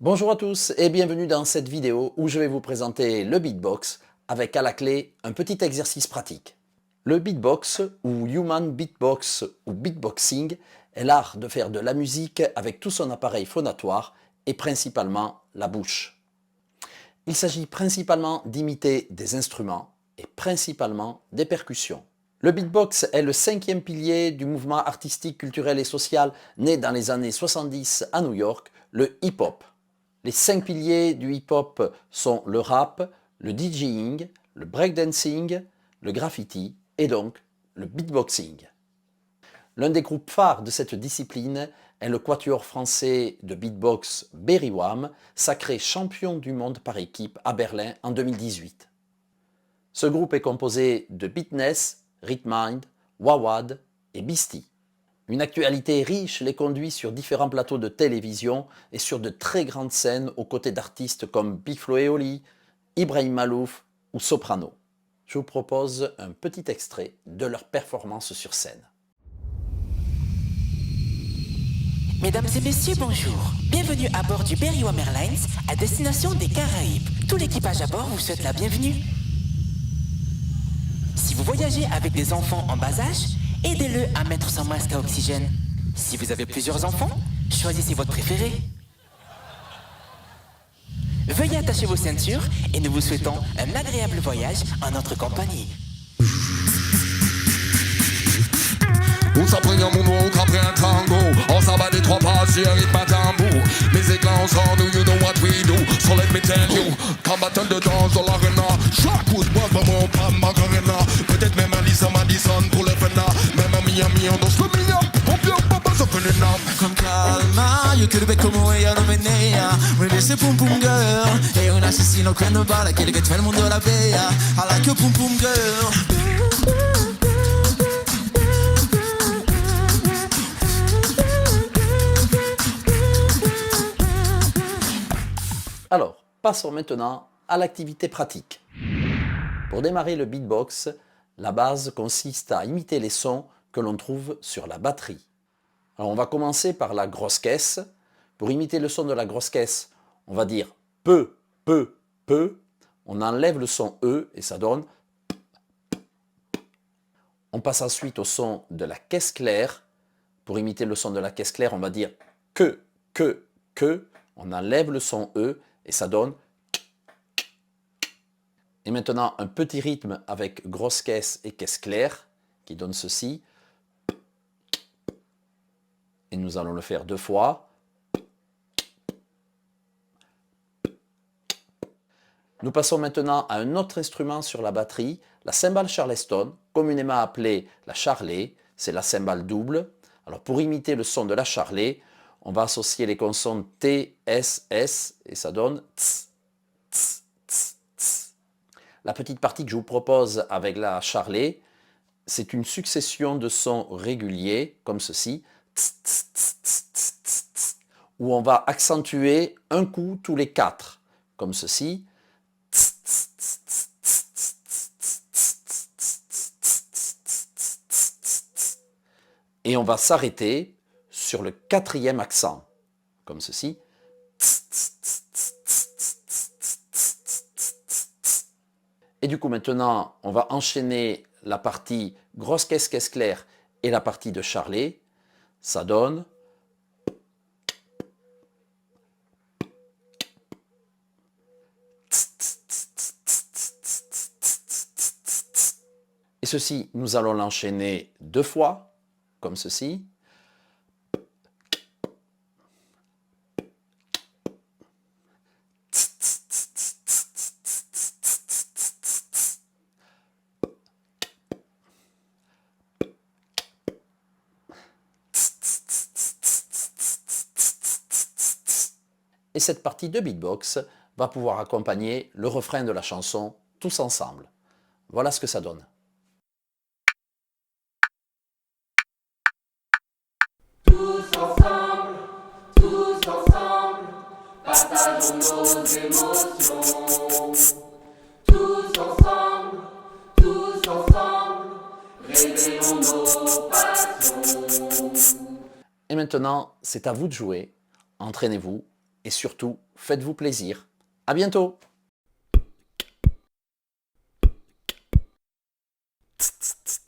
Bonjour à tous et bienvenue dans cette vidéo où je vais vous présenter le beatbox avec à la clé un petit exercice pratique. Le beatbox ou human beatbox ou beatboxing est l'art de faire de la musique avec tout son appareil phonatoire et principalement la bouche. Il s'agit principalement d'imiter des instruments et principalement des percussions. Le beatbox est le 5e pilier du mouvement artistique, culturel et social né dans les années 70 à New York, le hip-hop. Les 5 piliers du hip-hop sont le rap, le DJing, le breakdancing, le graffiti et donc le beatboxing. L'un des groupes phares de cette discipline est le quatuor français de beatbox Berry Wham, sacré champion du monde par équipe à Berlin en 2018. Ce groupe est composé de Beatness, Rhythmind, Wawad et Beastie. Une actualité riche les conduit sur différents plateaux de télévision et sur de très grandes scènes aux côtés d'artistes comme Big Flo et Oli, Ibrahim Malouf ou Soprano. Je vous propose un petit extrait de leur performance sur scène. Mesdames et messieurs, bonjour. Bienvenue à bord du Berry Wham Airlines à destination des Caraïbes. Tout l'équipage à bord vous souhaite la bienvenue. Si vous voyagez avec des enfants en bas âge, aidez-le à mettre son masque à oxygène. Si vous avez plusieurs enfants, choisissez votre préféré. Veuillez attacher vos ceintures et nous vous souhaitons un agréable voyage en notre compagnie. Où ça pris un moonwalk après un tango. On s'en bat des trois pas sur un rythme à tambour. Les éclats ensemble, you know what we do. So let me tell you, quand battle de danse dans l'arena, chaque coup de bois, maman, pas Macarena. Peut-être même à Lisa Madison pour le fena. Même à Miami, on danse le mignon. On vient pas pas s'open it now. Con calma, io che becco come io non me nea. Riveste pum pum girl. E un assassino quando balla, quelli che fa il mondo la bea. I like your pum pum girl. Alors, passons maintenant à l'activité pratique. Pour démarrer le beatbox, la base consiste à imiter les sons que l'on trouve sur la batterie. Alors on va commencer par la grosse caisse. Pour imiter le son de la grosse caisse, on va dire peu, peu, peu. On enlève le son E et ça donne. On passe ensuite au son de la caisse claire. Pour imiter le son de la caisse claire, on va dire que, que. On enlève le son E et ça donne. Et maintenant, un petit rythme avec grosse caisse et caisse claire qui donne ceci. Et nous allons le faire 2 fois. Nous passons maintenant à un autre instrument sur la batterie, la cymbale Charleston, communément appelée la charlet. C'est la cymbale double. Alors pour imiter le son de la charlet, on va associer les consonnes T, S, S et ça donne ts, ts, ts, ts. La petite partie que je vous propose avec la charlet, c'est une succession de sons réguliers comme ceci, ts, ts, ts, ts, ts, ts, ts, où on va accentuer un coup tous les 4 comme ceci. Et on va s'arrêter sur le 4e accent, comme ceci. Et du coup, maintenant, on va enchaîner la partie grosse caisse, caisse claire et la partie de charlet. Ça donne. Et ceci, nous allons l'enchaîner 2 fois, comme ceci. Et cette partie de beatbox va pouvoir accompagner le refrain de la chanson tous ensemble. Voilà ce que ça donne. Tous ensemble, partageons nos émotions. Tous ensemble, révélons nos passions. Et maintenant, c'est à vous de jouer. Entraînez-vous et surtout, faites-vous plaisir. À bientôt! Tss, tss, tss.